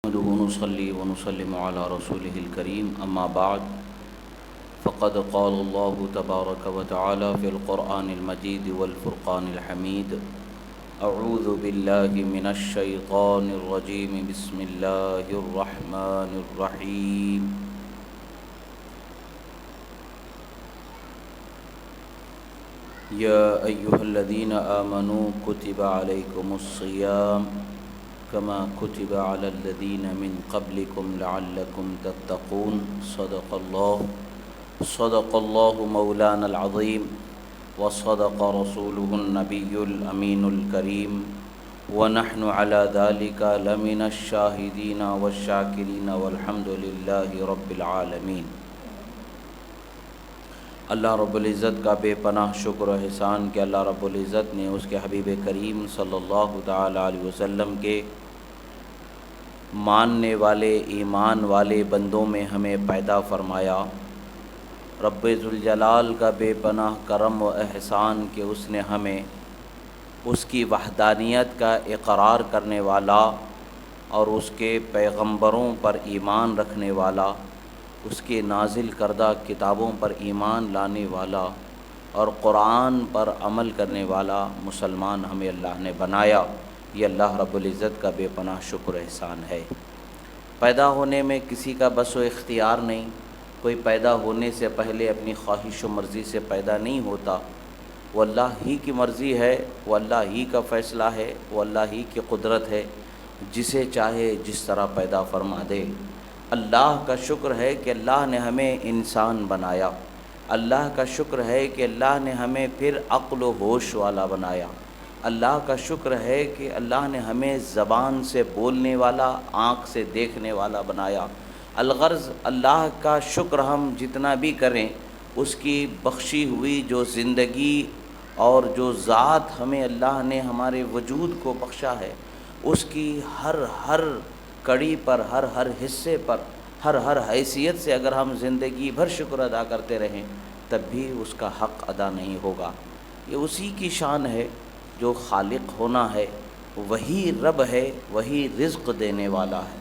نحمده ونصلي ونسلم على رسوله الكريم أما بعد فقد قال الله تبارك وتعالى في القرآن المجيد والفرقان الحميد أعوذ بالله من الشيطان الرجيم بسم الله الرحمن الرحيم يا أيها الذين آمنوا كتب عليكم الصيام كما كتب على الذين من قبلكم لعلكم تتقون صدق الله مولانا العظيم وصدق رسوله النبي الأمين الكريم ونحن على ذلك لمن الشاهدين والشاكرين والحمد لله رب العالمين۔ اللہ رب العزت کا بے پناہ شکر و احسان کہ اللہ رب العزت نے اس کے حبیب کریم صلی اللہ تعالی علیہ وسلم کے ماننے والے ایمان والے بندوں میں ہمیں پیدا فرمایا۔ رب ذوالجلال کا بے پناہ کرم و احسان کہ اس نے ہمیں اس کی وحدانیت کا اقرار کرنے والا اور اس کے پیغمبروں پر ایمان رکھنے والا، اس کے نازل کردہ کتابوں پر ایمان لانے والا اور قرآن پر عمل کرنے والا مسلمان ہمیں اللہ نے بنایا۔ یہ اللہ رب العزت کا بے پناہ شکر احسان ہے۔ پیدا ہونے میں کسی کا بس و اختیار نہیں، کوئی پیدا ہونے سے پہلے اپنی خواہش و مرضی سے پیدا نہیں ہوتا، وہ اللہ ہی کی مرضی ہے، وہ اللہ ہی کا فیصلہ ہے، وہ اللہ ہی کی قدرت ہے، جسے چاہے جس طرح پیدا فرما دے۔ اللہ کا شکر ہے کہ اللہ نے ہمیں انسان بنایا، اللہ کا شکر ہے کہ اللہ نے ہمیں پھر عقل و ہوش والا بنایا، اللہ کا شکر ہے کہ اللہ نے ہمیں زبان سے بولنے والا، آنکھ سے دیکھنے والا بنایا۔ الغرض اللہ کا شکر ہم جتنا بھی کریں، اس کی بخشی ہوئی جو زندگی اور جو ذات ہمیں اللہ نے ہمارے وجود کو بخشا ہے، اس کی ہر کڑی پر، ہر حصے پر، ہر حیثیت سے اگر ہم زندگی بھر شکر ادا کرتے رہیں تب بھی اس کا حق ادا نہیں ہوگا۔ یہ اسی کی شان ہے جو خالق ہونا ہے، وہی رب ہے، وہی رزق دینے والا ہے۔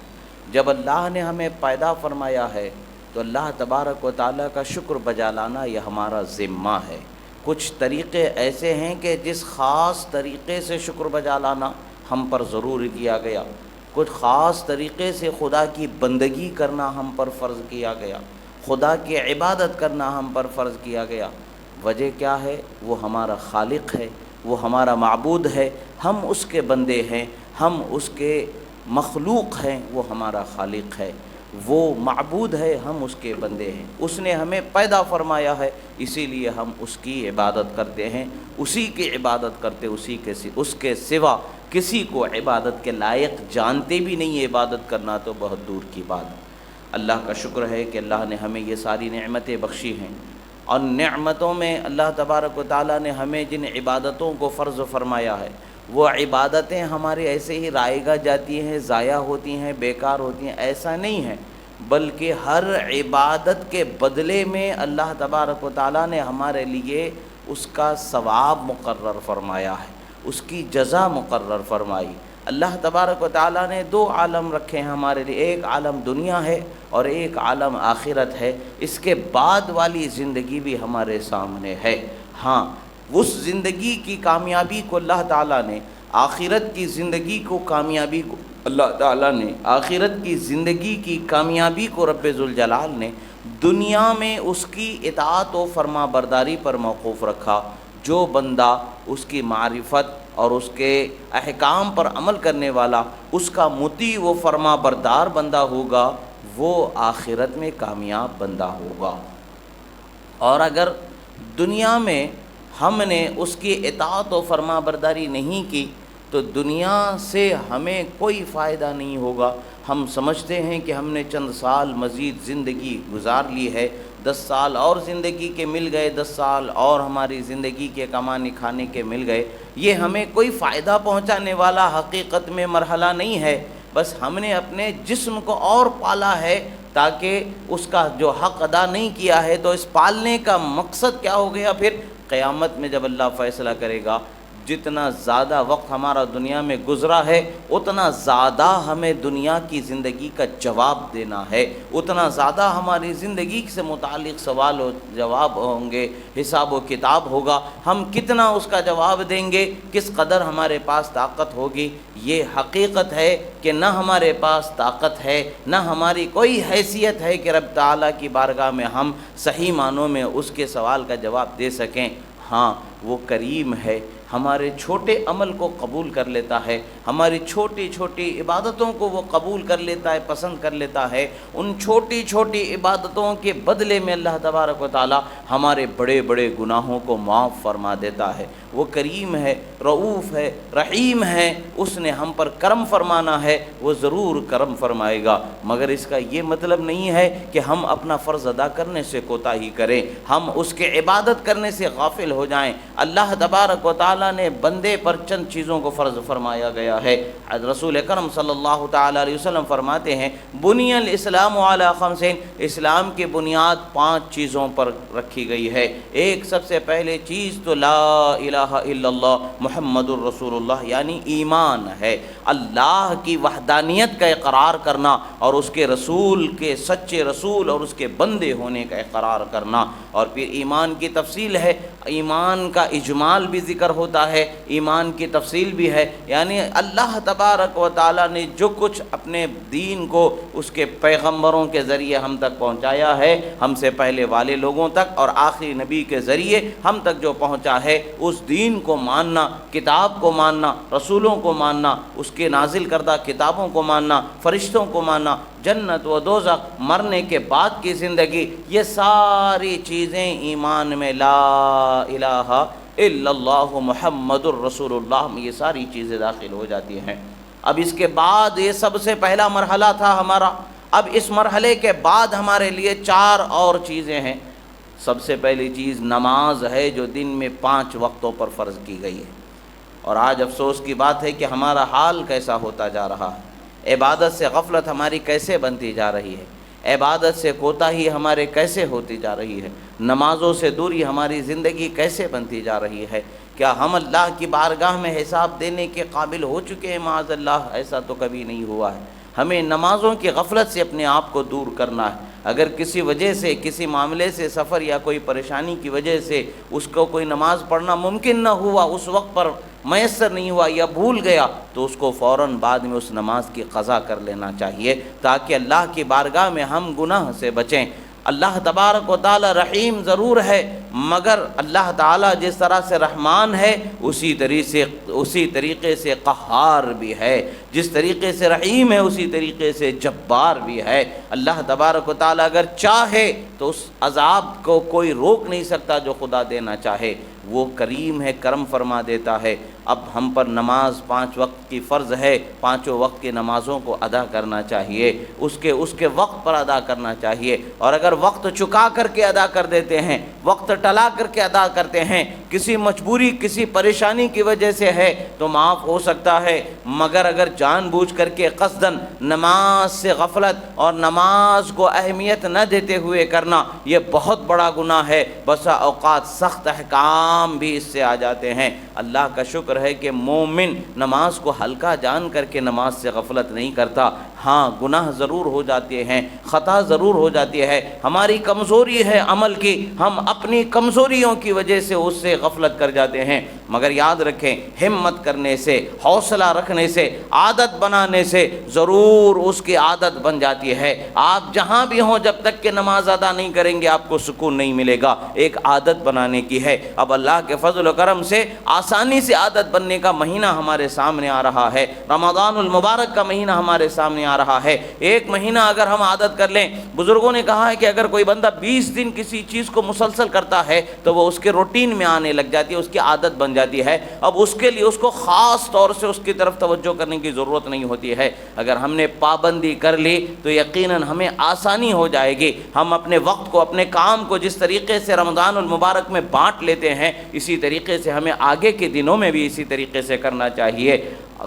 جب اللہ نے ہمیں پیدا فرمایا ہے تو اللہ تبارک و تعالیٰ کا شکر بجا لانا یہ ہمارا ذمہ ہے۔ کچھ طریقے ایسے ہیں کہ جس خاص طریقے سے شکر بجا لانا ہم پر ضرور کیا گیا، کچھ خاص طریقے سے خدا کی بندگی کرنا ہم پر فرض کیا گیا، خدا کی عبادت کرنا ہم پر فرض کیا گیا۔ وجہ کیا ہے؟ وہ ہمارا خالق ہے، وہ ہمارا معبود ہے، ہم اس کے بندے ہیں، ہم اس کے مخلوق ہیں، وہ ہمارا خالق ہے، وہ معبود ہے، ہم اس کے بندے ہیں۔ اس نے ہمیں پیدا فرمایا ہے، اسی لیے ہم اس کی عبادت کرتے ہیں، اسی کی عبادت کرتے، اس کے سوا کسی کو عبادت کے لائق جانتے بھی نہیں۔ عبادت کرنا تو بہت دور کی بات ہے۔ اللہ کا شکر ہے کہ اللہ نے ہمیں یہ ساری نعمتیں بخشی ہیں، اور نعمتوں میں اللہ تبارک و تعالیٰ نے ہمیں جن عبادتوں کو فرض فرمایا ہے، وہ عبادتیں ہمارے ایسے ہی رائگاں جاتی ہیں، ضائع ہوتی ہیں، بیکار ہوتی ہیں، ایسا نہیں ہے، بلکہ ہر عبادت کے بدلے میں اللہ تبارک و تعالیٰ نے ہمارے لیے اس کا ثواب مقرر فرمایا ہے، اس کی جزا مقرر فرمائی۔ اللہ تبارک و تعالیٰ نے دو عالم رکھے ہیں ہمارے لیے، ایک عالم دنیا ہے اور ایک عالم آخرت ہے۔ اس کے بعد والی زندگی بھی ہمارے سامنے ہے۔ ہاں، اس زندگی کی کامیابی کو اللہ تعالیٰ نے، آخرت کی زندگی کو کامیابی کو اللہ تعالیٰ نے، آخرت کی زندگی کی کامیابی کو رب ذوالجلال نے دنیا میں اس کی اطاعت و فرما برداری پر موقوف رکھا۔ جو بندہ اس کی معرفت اور اس کے احکام پر عمل کرنے والا، اس کا مطیع و فرما بردار بندہ ہوگا، وہ آخرت میں کامیاب بندہ ہوگا۔ اور اگر دنیا میں ہم نے اس کی اطاعت و فرما برداری نہیں کی تو دنیا سے ہمیں کوئی فائدہ نہیں ہوگا۔ ہم سمجھتے ہیں کہ ہم نے چند سال مزید زندگی گزار لی ہے، 10 سال اور زندگی کے مل گئے، 10 سال اور ہماری زندگی کے کمانے کھانے کے مل گئے، یہ ہمیں کوئی فائدہ پہنچانے والا حقیقت میں مرحلہ نہیں ہے۔ بس ہم نے اپنے جسم کو اور پالا ہے تاکہ اس کا جو حق ادا نہیں کیا ہے، تو اس پالنے کا مقصد کیا ہو گیا؟ پھر قیامت میں جب اللہ فیصلہ کرے گا، جتنا زیادہ وقت ہمارا دنیا میں گزرا ہے اتنا زیادہ ہمیں دنیا کی زندگی کا جواب دینا ہے، اتنا زیادہ ہماری زندگی سے متعلق سوال و جواب ہوں گے، حساب و کتاب ہوگا، ہم کتنا اس کا جواب دیں گے، کس قدر ہمارے پاس طاقت ہوگی۔ یہ حقیقت ہے کہ نہ ہمارے پاس طاقت ہے، نہ ہماری کوئی حیثیت ہے کہ رب تعالیٰ کی بارگاہ میں ہم صحیح معنوں میں اس کے سوال کا جواب دے سکیں۔ ہاں وہ کریم ہے، ہمارے چھوٹے عمل کو قبول کر لیتا ہے، ہماری چھوٹی چھوٹی عبادتوں کو وہ قبول کر لیتا ہے، پسند کر لیتا ہے۔ ان چھوٹی چھوٹی عبادتوں کے بدلے میں اللہ تبارک و تعالی ہمارے بڑے بڑے گناہوں کو معاف فرما دیتا ہے۔ وہ کریم ہے، رؤوف ہے، رحیم ہے، اس نے ہم پر کرم فرمانا ہے، وہ ضرور کرم فرمائے گا، مگر اس کا یہ مطلب نہیں ہے کہ ہم اپنا فرض ادا کرنے سے کوتاہی کریں، ہم اس کے عبادت کرنے سے غافل ہو جائیں۔ اللہ تبارک و تعالیٰ نے بندے پر چند چیزوں کو فرض فرمایا گیا ہے۔ رسول اکرم صلی اللہ تعالیٰ علیہ وسلم فرماتے ہیں بنی الاسلام علی خمس، اسلام کی بنیاد 5 چیزوں پر رکھی گئی ہے۔ ایک سب سے پہلے چیز تو لا الہ الا اللہ محمد الرسول اللہ، یعنی ایمان ہے، اللہ کی وحدانیت کا اقرار کرنا اور اس کے رسول کے سچے رسول اور اس کے بندے ہونے کا اقرار کرنا۔ اور پھر ایمان کی تفصیل ہے، ایمان کا اجمال بھی ذکر ہوتا ہے، ایمان کی تفصیل بھی ہے، یعنی اللہ تبارک و تعالیٰ نے جو کچھ اپنے دین کو اس کے پیغمبروں کے ذریعے ہم تک پہنچایا ہے، ہم سے پہلے والے لوگوں تک اور آخری نبی کے ذریعے ہم تک جو پہنچا ہے، اس دین کو ماننا، کتاب کو ماننا، رسولوں کو ماننا، اس کے نازل کردہ کتابوں کو ماننا، فرشتوں کو ماننا، جنت و دوزخ، مرنے کے بعد کی زندگی، یہ ساری چیزیں ایمان میں لا الہ الا اللہ محمد الرسول اللہ میں یہ ساری چیزیں داخل ہو جاتی ہیں۔ اب اس کے بعد یہ سب سے پہلا مرحلہ تھا ہمارا، اب اس مرحلے کے بعد ہمارے لیے 4 اور چیزیں ہیں۔ سب سے پہلی چیز نماز ہے، جو دن میں 5 وقتوں پر فرض کی گئی ہے، اور آج افسوس کی بات ہے کہ ہمارا حال کیسا ہوتا جا رہا ہے، عبادت سے غفلت ہماری کیسے بنتی جا رہی ہے، عبادت سے کوتاہی ہمارے کیسے ہوتی جا رہی ہے، نمازوں سے دوری ہماری زندگی کیسے بنتی جا رہی ہے۔ کیا ہم اللہ کی بارگاہ میں حساب دینے کے قابل ہو چکے ہیں؟ معاذ اللہ، ایسا تو کبھی نہیں ہوا ہے۔ ہمیں نمازوں کی غفلت سے اپنے آپ کو دور کرنا ہے۔ اگر کسی وجہ سے، کسی معاملے سے، سفر یا کوئی پریشانی کی وجہ سے اس کو کوئی نماز پڑھنا ممکن نہ ہوا، اس وقت پر میسر نہیں ہوا یا بھول گیا، تو اس کو فوراً بعد میں اس نماز کی قضا کر لینا چاہیے، تاکہ اللہ کی بارگاہ میں ہم گناہ سے بچیں۔ اللہ تبارک و تعالی رحیم ضرور ہے، مگر اللہ تعالی جس طرح سے رحمان ہے اسی طریقے سے قہار بھی ہے، جس طریقے سے رحیم ہے اسی طریقے سے جبار بھی ہے۔ اللہ تبارک و تعالی اگر چاہے تو اس عذاب کو کوئی روک نہیں سکتا جو خدا دینا چاہے، وہ کریم ہے، کرم فرما دیتا ہے۔ اب ہم پر نماز 5 وقت کی فرض ہے، 5 وقت کی نمازوں کو ادا کرنا چاہیے، اس کے وقت پر ادا کرنا چاہیے، اور اگر وقت چکا کر کے ادا کر دیتے ہیں، وقت ٹلا کر کے ادا کرتے ہیں، کسی مجبوری، کسی پریشانی کی وجہ سے ہے تو معاف ہو سکتا ہے، مگر اگر جان بوجھ کر کے قصداً نماز سے غفلت اور نماز کو اہمیت نہ دیتے ہوئے کرنا، یہ بہت بڑا گناہ ہے۔ بسا اوقات سخت احکام بھی اس سے آ جاتے ہیں۔ اللہ کا شکر ہے کہ مومن نماز کو ہلکا جان کر کے نماز سے غفلت نہیں کرتا۔ ہاں گناہ ضرور ہو جاتے ہیں، خطا ضرور ہو جاتی ہے، ہماری کمزوری ہے عمل کی، ہم اپنی کمزوریوں کی وجہ سے اس سے غفلت کر جاتے ہیں، مگر یاد رکھیں ہمت کرنے سے، حوصلہ رکھنے سے، عادت بنانے سے ضرور اس کی عادت بن جاتی ہے۔ آپ جہاں بھی ہوں جب تک کہ نماز ادا نہیں کریں گے آپ کو سکون نہیں ملے گا، ایک عادت بنانے کی ہے۔ اب اللہ کے فضل و کرم سے آسانی سے عادت بننے کا مہینہ ہمارے سامنے آ رہا ہے، رمضان المبارک کا مہینہ ہمارے سامنے آ رہا ہے۔ ایک مہینہ اگر ہم عادت کر لیں، بزرگوں نے کہا ہے کہ اگر کوئی بندہ 20 دن کسی چیز کو مسلسل کرتا ہے تو وہ اس کے روٹین میں آنے لگ جاتی ہے، اس کی عادت بن جاتی ہے۔ اب اس کے لیے اس کو خاص طور سے اس کی طرف توجہ کرنے کی ضرورت نہیں ہوتی ہے۔ اگر ہم نے پابندی کر لی تو یقیناً ہمیں آسانی ہو جائے گی۔ ہم اپنے وقت کو، اپنے کام کو جس طریقے سے رمضان المبارک میں بانٹ لیتے ہیں، اسی طریقے سے ہمیں آگے کے دنوں میں بھی اسی طریقے سے کرنا چاہیے۔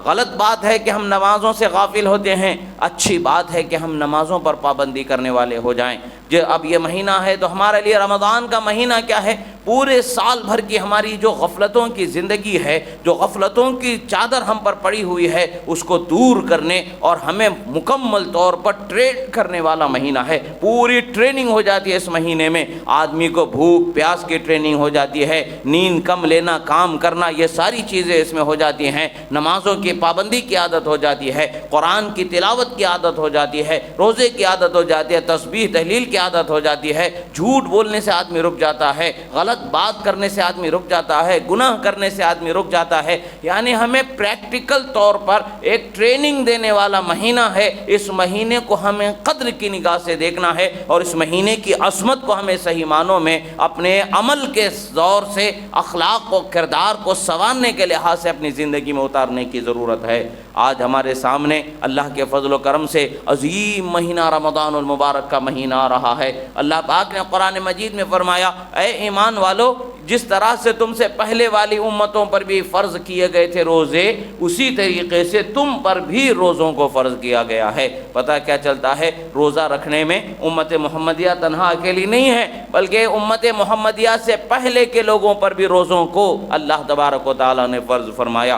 غلط بات ہے کہ ہم نمازوں سے غافل ہوتے ہیں، اچھی بات ہے کہ ہم نمازوں پر پابندی کرنے والے ہو جائیں۔ جو اب یہ مہینہ ہے تو ہمارے لیے رمضان کا مہینہ کیا ہے؟ پورے سال بھر کی ہماری جو غفلتوں کی زندگی ہے، جو غفلتوں کی چادر ہم پر پڑی ہوئی ہے، اس کو دور کرنے اور ہمیں مکمل طور پر ٹرین کرنے والا مہینہ ہے۔ پوری ٹریننگ ہو جاتی ہے اس مہینے میں، آدمی کو بھوک پیاس کی ٹریننگ ہو جاتی ہے، نیند کم لینا، کام کرنا، یہ ساری چیزیں اس میں ہو جاتی ہیں، نمازوں کی پابندی کی عادت ہو جاتی ہے، قرآن کی تلاوت کی عادت ہو جاتی ہے، روزے کی عادت ہو جاتی ہے، تسبیح تحلیل کی عادت ہو جاتی ہے، جھوٹ بولنے سے آدمی رک جاتا ہے، غلط بات کرنے سے آدمی رک جاتا ہے، گناہ کرنے سے آدمی رک جاتا ہے۔ یعنی ہمیں پریکٹیکل طور پر ایک ٹریننگ دینے والا مہینہ ہے۔ اس مہینے کو ہمیں قدر کی نگاہ سے دیکھنا ہے اور اس مہینے کی عظمت کو ہمیں صحیح معنوں میں اپنے عمل کے دور سے اخلاق و کردار کو سنوارنے کے لحاظ سے اپنی زندگی میں اتارنے کی ضرورت ہے۔ آج ہمارے سامنے اللہ کے فضل و کرم سے عظیم مہینہ رمضان المبارک کا مہینہ آ رہا ہے۔ اللہ پاک نے قرآن مجید میں فرمایا، اے ایمان والو، جس طرح سے تم سے پہلے والی امتوں پر بھی فرض کیے گئے تھے روزے، اسی طریقے سے تم پر بھی روزوں کو فرض کیا گیا ہے۔ پتہ کیا چلتا ہے؟ روزہ رکھنے میں امت محمدیہ تنہا اکیلی نہیں ہے، بلکہ امت محمدیہ سے پہلے کے لوگوں پر بھی روزوں کو اللہ تبارک و تعالیٰ نے فرض فرمایا۔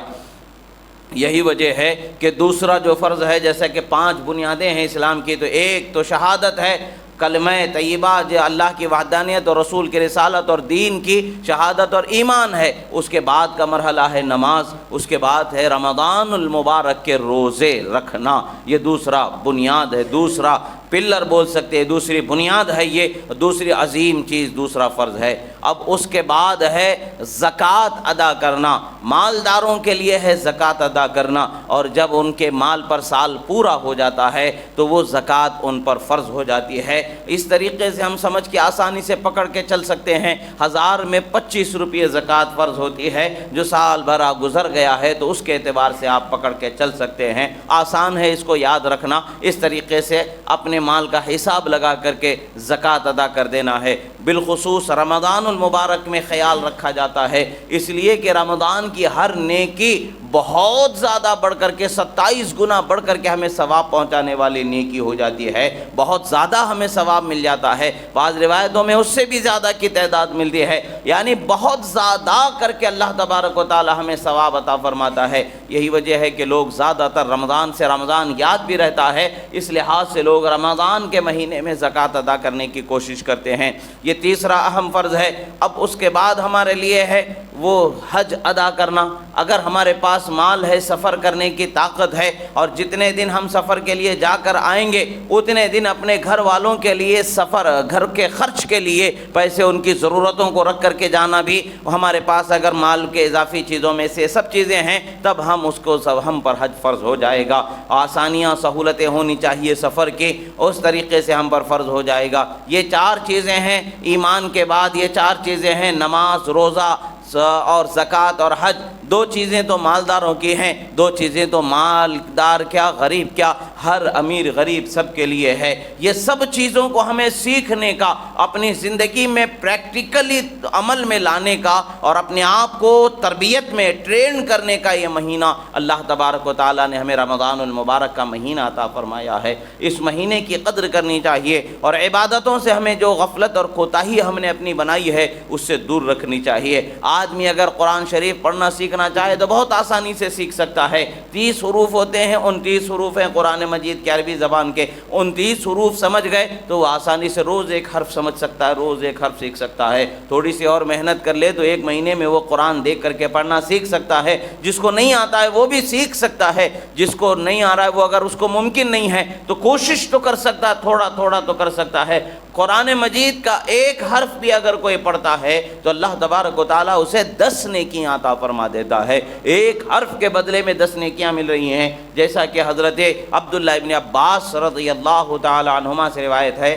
یہی وجہ ہے کہ دوسرا جو فرض ہے، جیسا کہ 5 بنیادیں ہیں اسلام کی، تو ایک تو شہادت ہے، کلمہ طیبہ، جو اللہ کی وحدانیت اور رسول کی رسالت اور دین کی شہادت اور ایمان ہے۔ اس کے بعد کا مرحلہ ہے نماز، اس کے بعد ہے رمضان المبارک کے روزے رکھنا۔ یہ دوسرا بنیاد ہے، دوسرا پلر بول سکتے ہیں، دوسری بنیاد ہے، یہ دوسری عظیم چیز، دوسرا فرض ہے۔ اب اس کے بعد ہے زکوٰۃ ادا کرنا، مالداروں کے لیے ہے زکوٰۃ ادا کرنا، اور جب ان کے مال پر سال پورا ہو جاتا ہے تو وہ زکوٰۃ ان پر فرض ہو جاتی ہے۔ اس طریقے سے ہم سمجھ کے آسانی سے پکڑ کے چل سکتے ہیں، 1000 میں 25 روپے زکوٰۃ فرض ہوتی ہے، جو سال بھر گزر گیا ہے تو اس کے اعتبار سے آپ پکڑ کے چل سکتے ہیں۔ آسان ہے اس کو یاد رکھنا، اس طریقے سے اپنے مال کا حساب لگا کر کے زکوٰۃ ادا کر دینا ہے۔ بالخصوص رمضان المبارک میں خیال رکھا جاتا ہے، اس لیے کہ رمضان کی ہر نیکی بہت زیادہ بڑھ کر کے 27 گنا بڑھ کر کے ہمیں ثواب پہنچانے والی نیکی ہو جاتی ہے، بہت زیادہ ہمیں ثواب مل جاتا ہے۔ بعض روایتوں میں اس سے بھی زیادہ کی تعداد ملتی ہے، یعنی بہت زیادہ کر کے اللہ تبارک و تعالی ہمیں ثواب عطا فرماتا ہے۔ یہی وجہ ہے کہ لوگ زیادہ تر رمضان سے رمضان یاد بھی رہتا ہے، اس لحاظ سے لوگ رمضان کے مہینے میں زکوٰۃ ادا کرنے کی کوشش کرتے ہیں۔ یہ تیسرا اہم فرض ہے۔ اب اس کے بعد ہمارے لیے ہے وہ حج ادا کرنا۔ اگر ہمارے پاس مال ہے، سفر کرنے کی طاقت ہے، اور جتنے دن ہم سفر کے لیے جا کر آئیں گے اتنے دن اپنے گھر والوں کے لیے سفر، گھر کے خرچ کے لیے پیسے، ان کی ضرورتوں کو رکھ کر کے جانا بھی ہمارے پاس اگر مال کے اضافی چیزوں میں سے سب چیزیں ہیں، تب ہم پر حج فرض ہو جائے گا۔ آسانیاں، سہولتیں ہونی چاہیے سفر کی، اس طریقے سے ہم پر فرض ہو جائے گا۔ یہ 4 چیزیں ہیں ایمان کے بعد، یہ 4 چیزیں ہیں نماز، روزہ اور زکوٰۃ اور حج۔ 2 چیزیں تو مالداروں کی ہیں، 2 چیزیں تو مالدار کیا غریب کیا، ہر امیر غریب سب کے لیے ہے۔ یہ سب چیزوں کو ہمیں سیکھنے کا، اپنی زندگی میں پریکٹیکلی عمل میں لانے کا اور اپنے آپ کو تربیت میں ٹرین کرنے کا یہ مہینہ اللہ تبارک و تعالیٰ نے ہمیں رمضان المبارک کا مہینہ عطا فرمایا ہے۔ اس مہینے کی قدر کرنی چاہیے، اور عبادتوں سے ہمیں جو غفلت اور کوتاہی ہم نے اپنی بنائی ہے اس سے دور رکھنی چاہیے۔ آدمی اگر قرآن شریف پڑھنا سیکھنا چاہے تو بہت آسانی سے سیکھ سکتا ہے۔ 30 حروف ہوتے ہیں، 29 حروف ہیں قرآن مجید کی عربی زبان کے، 29 حروف سمجھ گئے تو وہ آسانی سے روز ایک حرف سمجھ سکتا ہے، روز ایک حرف سیکھ سکتا ہے۔ تھوڑی سی اور محنت کر لے تو 1 مہینے میں وہ قرآن دیکھ کر کے پڑھنا سیکھ سکتا ہے۔ جس کو نہیں آتا ہے وہ بھی سیکھ سکتا ہے، جس کو نہیں آ رہا ہے وہ اگر اس کو ممکن نہیں ہے تو کوشش تو کر سکتا ہے، تھوڑا تھوڑا تو کر سکتا ہے۔ قرآن مجید کا ایک حرف بھی اگر کوئی پڑھتا ہے تو اللہ تبارک و تعالیٰ اسے 10 نیکیاں عطا فرما دیتا ہے۔ ایک حرف کے بدلے میں 10 نیکیاں مل رہی ہیں، جیسا کہ حضرت عبداللہ ابن عباس رضی اللہ تعالی عنہما سے روایت ہے۔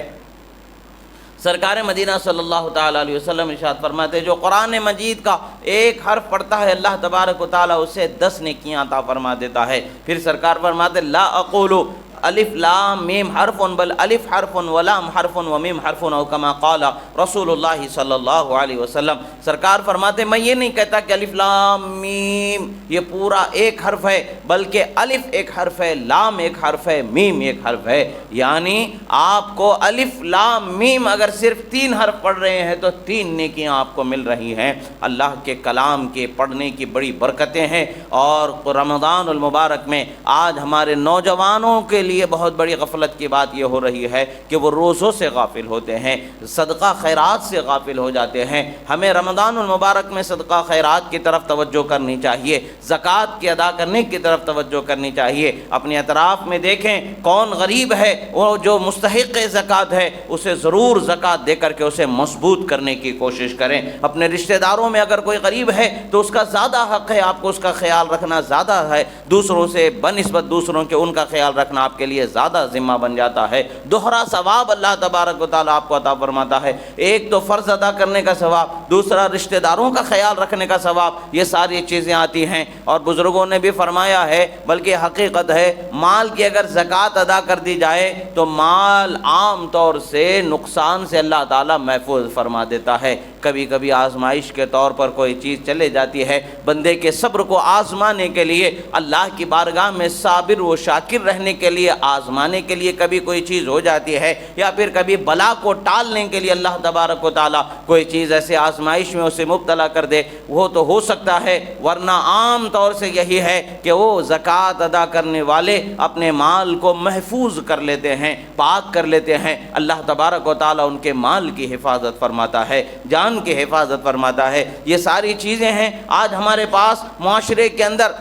سرکار مدینہ صلی اللہ تعالیٰ علیہ وسلم ارشاد فرماتے ہیں، جو قرآن مجید کا ایک حرف پڑھتا ہے اللہ تبارک و تعالیٰ اسے 10 نیکیاں عطا فرما دیتا ہے۔ پھر سرکار فرماتے لا اقول الف لام میم حرف بل الف حرف ولام حرف ومیم حرف او کما قال رسول اللہ صلی اللہ علیہ وسلم۔ سرکار فرماتے میں یہ نہیں کہتا کہ الف لام میم یہ پورا ایک حرف ہے، بلکہ الف ایک حرف ہے، لام ایک حرف ہے، میم ایک حرف ہے، یعنی آپ کو الف لام میم اگر صرف 3 حرف پڑھ رہے ہیں تو 3 نیکیاں آپ کو مل رہی ہیں۔ اللہ کے کلام کے پڑھنے کی بڑی برکتیں ہیں، اور رمضان المبارک میں آج ہمارے نوجوانوں کے لیے بہت بڑی غفلت کی بات یہ ہو رہی ہے کہ وہ روزوں سے غافل ہوتے ہیں، صدقہ خیرات سے غافل ہو جاتے ہیں۔ ہمیں رمضان المبارک میں صدقہ خیرات کی طرف توجہ کرنی چاہیے، زکوٰۃ کی ادا کرنے کی طرف توجہ کرنی چاہیے۔ اپنے اطراف میں دیکھیں کون غریب ہے، وہ جو مستحق زکوٰۃ ہے اسے ضرور زکوٰۃ دے کر کے اسے مضبوط کرنے کی کوشش کریں۔ اپنے رشتہ داروں میں اگر کوئی غریب ہے تو اس کا زیادہ حق ہے، آپ کو اس کا خیال رکھنا زیادہ ہے، دوسروں سے بنسبت دوسروں کے ان کا خیال رکھنا آپ کے لیے زیادہ ذمہ بن جاتا ہے۔ دوہرا ثواب اللہ تبارک و تعالیٰ آپ کو عطا فرماتا ہے، ایک تو فرض ادا کرنے کا ثواب، دوسرا رشتہ داروں کا خیال رکھنے کا ثواب، یہ ساری چیزیں آتی ہیں۔ اور بزرگوں نے بھی فرمایا ہے، بلکہ حقیقت ہے، مال کی اگر زکوٰۃ ادا کر دی جائے تو مال عام طور سے نقصان سے اللہ تعالیٰ محفوظ فرما دیتا ہے۔ کبھی کبھی آزمائش کے طور پر کوئی چیز چلے جاتی ہے، بندے کے صبر کو آزمانے کے لیے، اللہ کی بارگاہ میں صابر و شاکر رہنے کے لیے، آزمانے کے لیے کبھی کوئی چیز ہو جاتی ہے، یا پھر کبھی بلا کو ٹالنے کے لیے اللہ تبارک و تعالیٰ کوئی چیز ایسے آزمائش میں اسے مبتلا کر دے، وہ تو ہو سکتا ہے، ورنہ عام طور سے یہی ہے کہ وہ زکوٰۃ ادا کرنے والے اپنے مال کو محفوظ کر لیتے ہیں، پاک کر لیتے ہیں۔ اللہ تبارک و تعالیٰ ان کے مال کی حفاظت فرماتا ہے، جان کی حفاظت فرماتا ہے۔ یہ ساری چیزیں ہیں آج ہمارے پاس معاشرے کے اندر،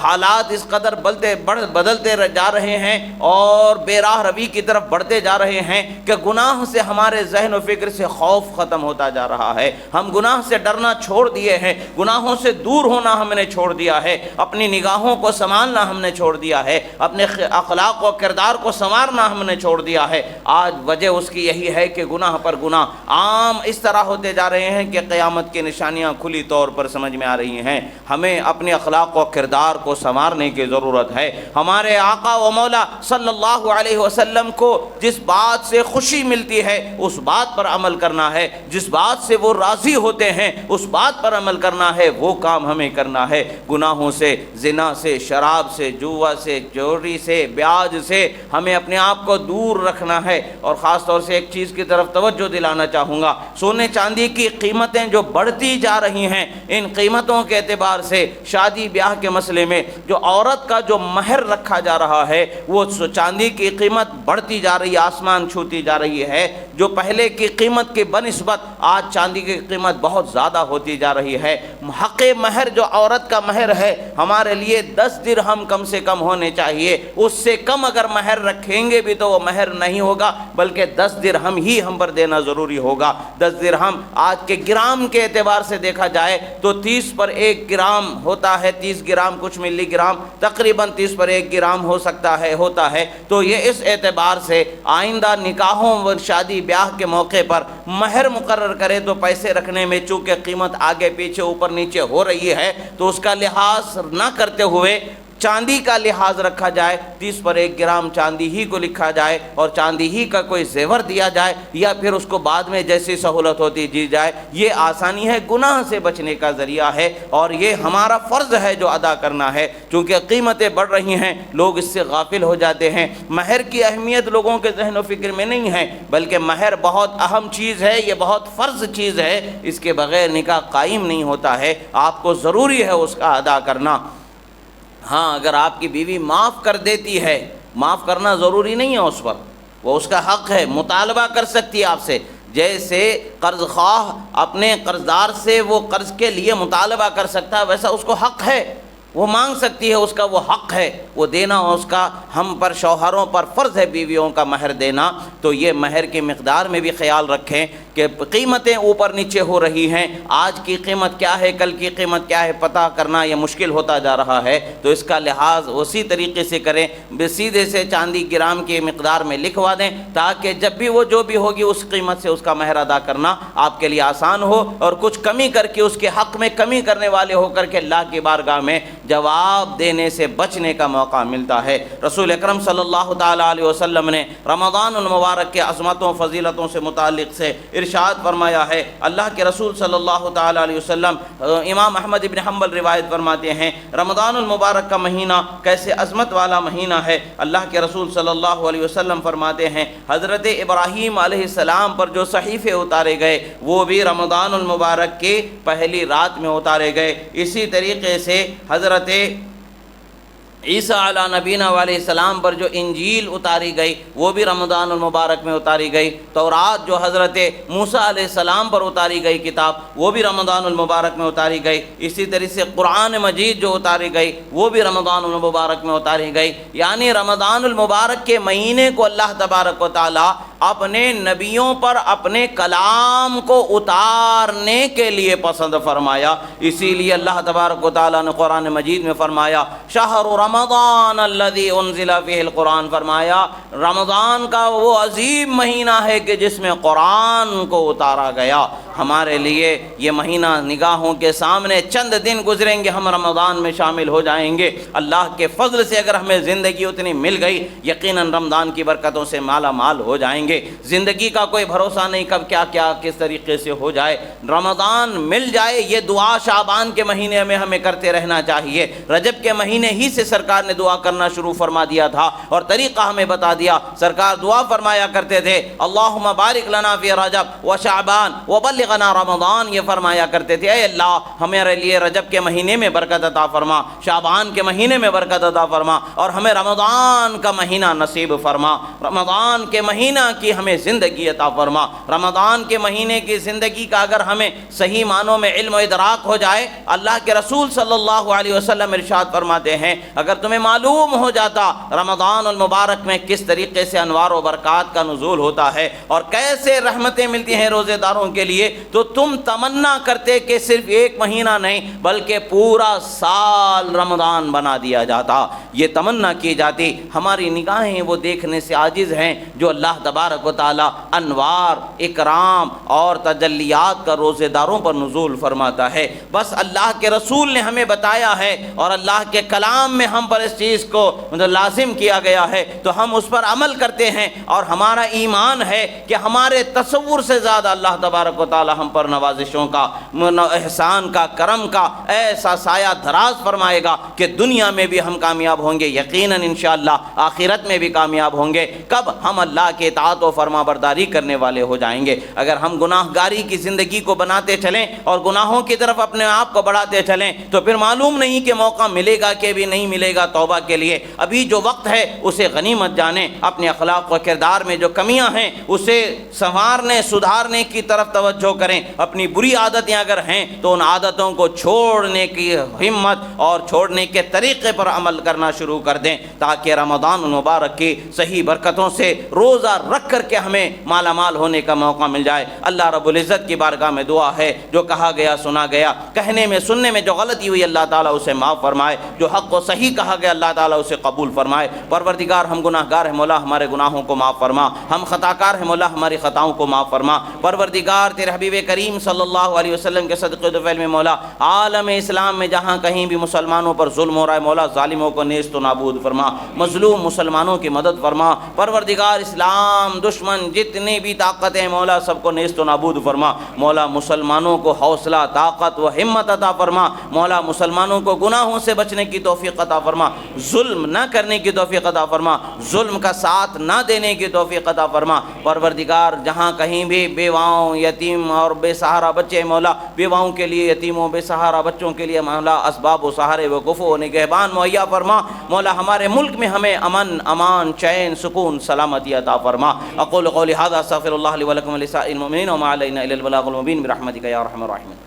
حالات اس قدر بدلتے جا رہے ہیں اور بے راہ روی کی طرف بڑھتے جا رہے ہیں کہ گناہ سے ہمارے ذہن و فکر سے خوف ختم ہوتا جا رہا ہے۔ ہم گناہ سے ڈرنا چھوڑ دیے ہیں، گناہوں سے دور ہونا ہم نے چھوڑ دیا ہے، اپنی نگاہوں کو سنبھالنا ہم نے چھوڑ دیا ہے، اپنے اخلاق و کردار کو سنوارنا ہم نے چھوڑ دیا ہے۔ آج وجہ اس کی یہی ہے کہ گناہ پر گناہ عام اس طرح ہوتے جا رہے ہیں کہ قیامت کی نشانیاں کھلی طور پر سمجھ میں آ رہی ہیں۔ ہمیں اپنے اخلاق و کردار کو سنوارنے کی ضرورت ہے۔ ہمارے آقا و مولا صلی اللہ علیہ وسلم کو جس بات سے خوشی ملتی ہے اس بات پر عمل کرنا ہے، جس بات سے وہ راضی ہوتے ہیں اس بات پر عمل کرنا ہے، وہ کام ہمیں کرنا ہے۔ گناہوں سے، زنا سے، شراب سے، جوا سے، چوری سے، بیاج سے ہمیں اپنے آپ کو دور رکھنا ہے۔ اور خاص طور سے ایک چیز کی طرف توجہ دلانا چاہوں گا، سونے چاندی کی قیمتیں جو بڑھتی جا رہی ہیں، ان قیمتوں کے اعتبار سے شادی بیاہ کے مسئلے میں جو عورت کا جو مہر رکھا جا رہا ہے وہ چاندی کی قیمت بڑھتی جا رہی ہے، آسمان چھوتی جا رہی ہے۔ جو پہلے کی قیمت کے بنسبت آج چاندی کی قیمت بہت زیادہ ہوتی جا رہی ہے۔ حق مہر جو عورت کا مہر ہے ہمارے لیے 10 درہم کم سے کم ہونے چاہیے، اس سے کم اگر مہر رکھیں گے بھی تو وہ مہر نہیں ہوگا، بلکہ 10 درہم ہی ہم پر دینا ضروری ہوگا۔ 10 درہم آج کے گرام کے اعتبار سے دیکھا جائے تو 30 پر 1 گرام ہوتا ہے، 30 گرام کچھ ملی گرام، تقریباً 30 پر 1 گرام ہو سکتا ہے، ہوتا ہے۔ تو یہ اس اعتبار سے آئندہ نکاحوں و شادی بیاہ کے موقع پر مہر مقرر کرے تو پیسے رکھنے میں چونکہ قیمت آگے پیچھے اوپر نیچے ہو رہی ہے تو اس کا لحاظ نہ کرتے ہوئے چاندی کا لحاظ رکھا جائے، 30 پر 1 گرام چاندی ہی کو لکھا جائے اور چاندی ہی کا کوئی زیور دیا جائے، یا پھر اس کو بعد میں جیسی سہولت ہوتی دی جائے۔ یہ آسانی ہے، گناہ سے بچنے کا ذریعہ ہے، اور یہ ہمارا فرض ہے جو ادا کرنا ہے۔ چونکہ قیمتیں بڑھ رہی ہیں لوگ اس سے غافل ہو جاتے ہیں۔ مہر کی اہمیت لوگوں کے ذہن و فکر میں نہیں ہے، بلکہ مہر بہت اہم چیز ہے، یہ بہت فرض چیز ہے، اس کے بغیر نکاح قائم نہیں ہوتا ہے۔ آپ کو ضروری ہے اس کا ادا کرنا۔ ہاں، اگر آپ کی بیوی معاف کر دیتی ہے، معاف کرنا ضروری نہیں ہے اس پر، وہ اس کا حق ہے، مطالبہ کر سکتی ہے آپ سے، جیسے قرض خواہ اپنے قرضدار سے وہ قرض کے لیے مطالبہ کر سکتا ہے، ویسا اس کو حق ہے، وہ مانگ سکتی ہے، اس کا وہ حق ہے وہ دینا، اس کا ہم پر شوہروں پر فرض ہے بیویوں کا مہر دینا۔ تو یہ مہر کی مقدار میں بھی خیال رکھیں کہ قیمتیں اوپر نیچے ہو رہی ہیں، آج کی قیمت کیا ہے، کل کی قیمت کیا ہے، پتہ کرنا یہ مشکل ہوتا جا رہا ہے، تو اس کا لحاظ اسی طریقے سے کریں، سیدھے سے چاندی گرام کی مقدار میں لکھوا دیں تاکہ جب بھی وہ جو بھی ہوگی اس قیمت سے اس کا مہر ادا کرنا آپ کے لیے آسان ہو، اور کچھ کمی کر کے اس کے حق میں کمی کرنے والے ہو کر کے اللہ کی بارگاہ میں جواب دینے سے بچنے کا موقع ملتا ہے۔ رسول اکرم صلی اللہ تعالیٰ علیہ وسلم نے رمضان المبارک کے عظمتوں فضیلتوں سے متعلق سے ارشاد فرمایا ہے۔ اللہ کے رسول صلی اللہ تعالیٰ علیہ وسلم، امام احمد ابن حنبل روایت فرماتے ہیں، رمضان المبارک کا مہینہ کیسے عظمت والا مہینہ ہے۔ اللہ کے رسول صلی اللہ علیہ وسلم فرماتے ہیں حضرت ابراہیم علیہ السلام پر جو صحیفے اتارے گئے وہ بھی رمضان المبارک کی پہلی رات میں اتارے گئے۔ اسی طریقے سے حضرت عیسیٰ علیہ نبینا علیہ السلام پر جو انجیل اتاری گئی وہ بھی رمضان المبارک میں اتاری گئی۔ تورات جو حضرت موسیٰ علیہ السلام پر اتاری گئی کتاب وہ بھی رمضان المبارک میں اتاری گئی۔ اسی طرح سے قرآن مجید جو اتاری گئی وہ بھی رمضان المبارک میں اتاری گئی۔ یعنی رمضان المبارک کے مہینے کو اللہ تبارک و تعالیٰ اپنے نبیوں پر اپنے کلام کو اتارنے کے لیے پسند فرمایا۔ اسی لیے اللہ تبارک و تعالیٰ نے قرآن مجید میں فرمایا شہر رمضان الذی انزل فیہ القرآن، فرمایا رمضان کا وہ عظیم مہینہ ہے کہ جس میں قرآن کو اتارا گیا۔ ہمارے لیے یہ مہینہ نگاہوں کے سامنے، چند دن گزریں گے ہم رمضان میں شامل ہو جائیں گے۔ اللہ کے فضل سے اگر ہمیں زندگی اتنی مل گئی یقیناً رمضان کی برکتوں سے مالا مال ہو جائیں گے۔ زندگی کا کوئی بھروسہ نہیں کب کیا کیا کس طریقے سے ہو جائے۔ رمضان مل جائے یہ دعا شعبان کے مہینے میں ہمیں کرتے رہنا چاہیے۔ رجب کے مہینے ہی سے سرکار نے دعا کرنا شروع فرما دیا تھا اور طریقہ ہمیں بتا دیا۔ سرکار دعا فرمایا کرتے تھے اللہم بارک لنا فی رجب و شعبان وبلغنا رمضان، یہ فرمایا کرتے تھے اے اللہ ہمارے لیے رجب کے مہینے میں برکت عطا فرما، شعبان کے مہینے میں برکت عطا فرما اور ہمیں رمضان کا مہینہ نصیب فرما۔ رمضان کے مہینہ کی ہمیں زندگی عطا فرما۔ رمضان کے مہینے کی زندگی کا اگر ہمیں صحیح معنوں میں علم و ادراک ہو جائے، اللہ کے رسول صلی اللہ علیہ وسلم ارشاد فرماتے ہیں اگر تمہیں معلوم ہو جاتا رمضان المبارک میں کس طریقے سے انوار و برکات کا نزول ہوتا ہے اور کیسے رحمتیں ملتی ہیں روزے داروں کے لیے، تو تم تمنا کرتے کہ صرف ایک مہینہ نہیں بلکہ پورا سال رمضان بنا دیا جاتا۔ یہ تمنا کی جاتی۔ ہماری نگاہیں وہ دیکھنے سے عاجز ہیں جو اللہ تبارک و تعالی انوار، اکرام اور تجلیات کا روزے داروں پر نزول فرماتا ہے۔ بس اللہ کے رسول نے ہمیں بتایا ہے اور اللہ کے کلام میں ہم پر اس چیز کو لازم کیا گیا ہے تو ہم اس پر عمل کرتے ہیں اور ہمارا ایمان ہے کہ ہمارے تصور سے زیادہ اللہ تبارک و تعالی ہم پر نوازشوں کا، احسان کا، کرم کا ایسا سایہ دراز فرمائے گا کہ دنیا میں بھی ہم کامیاب ہوں گے، یقیناً انشاءاللہ آخرت میں بھی کامیاب ہوں گے۔ کب ہم اللہ کے اطاعت و فرما برداری کرنے والے ہو جائیں گے۔ اگر ہم گناہ گاری کی زندگی کو بناتے چلیں اور گناہوں کی طرف اپنے آپ کو بڑھاتے چلیں تو پھر معلوم نہیں کہ موقع ملے گا کہ بھی نہیں ملے گا توبہ کے لیے۔ ابھی جو وقت ہے اسے غنیمت جانیں، اپنے اخلاق و کردار میں جو کمیاں ہیں اسے سنوارنے سدھارنے کی طرف توجہ کریں۔ اپنی بری عادتیں اگر ہیں تو ان عادتوں کو چھوڑنے کی ہمت اور چھوڑنے کے طریقے پر عمل کرنا شروع کر دیں تاکہ رمضان المبارک کی صحیح برکتوں سے روزہ رکھ کر کے ہمیں مالا مال ہونے کا موقع مل جائے۔ اللہ رب العزت کی بارگاہ میں دعا ہے جو کہا گیا سنا گیا، کہنے میں سننے میں جو غلطی ہوئی اللہ تعالیٰ اسے معاف فرمائے، جو حق و صحیح کہا گیا اللہ تعالیٰ اسے قبول فرمائے۔ پروردگار ہم گناہ گار ہیں مولا ہمارے گناہوں کو معاف فرما، ہم خطا کار ہیں مولا ہماری خطاؤں کو معاف فرما۔ پروردگار تیرے حبیب کریم صلی اللہ علیہ وسلم کے صدقے و فعل میں مولا عالم اسلام میں جہاں کہیں بھی مسلمانوں پر ظلم ہو رہا ہے مولا ظالموں کو نیست و نابود فرما، مظلوم مسلمانوں کی مدد فرما۔ پروردگار اسلام دشمن جتنی بھی طاقتیں ہیں مولا سب کو نیست و نابود فرما۔ مولا مسلمانوں کو حوصلہ، طاقت و ہمت عطا فرما۔ مولا مسلمانوں کو گناہوں سے بچنے کی توفیق عطا فرما، ظلم نہ کرنے کی توفیق عطا فرما، ظلم کا ساتھ نہ دینے کی توفیق عطا فرما۔ پروردگار جہاں کہیں بھی بیواؤں، یتیم اور بے سہارا بچے مولا، بیواؤں کے لیے، یتیموں، بے سہارا بچوں کے لیے مولا اسباب و سہارے وقف و نگہبان مہیا فرما۔ مولا ہمارے ملک میں ہمیں امن، امان، چین، سکون، سلامتی عطا فرما۔ اقول قولی ھذا استغفر اللہ لی ولکم ولسائر المؤمنین وما علینا الا البلاغ المبین برحمتک یا ارحم الراحمین۔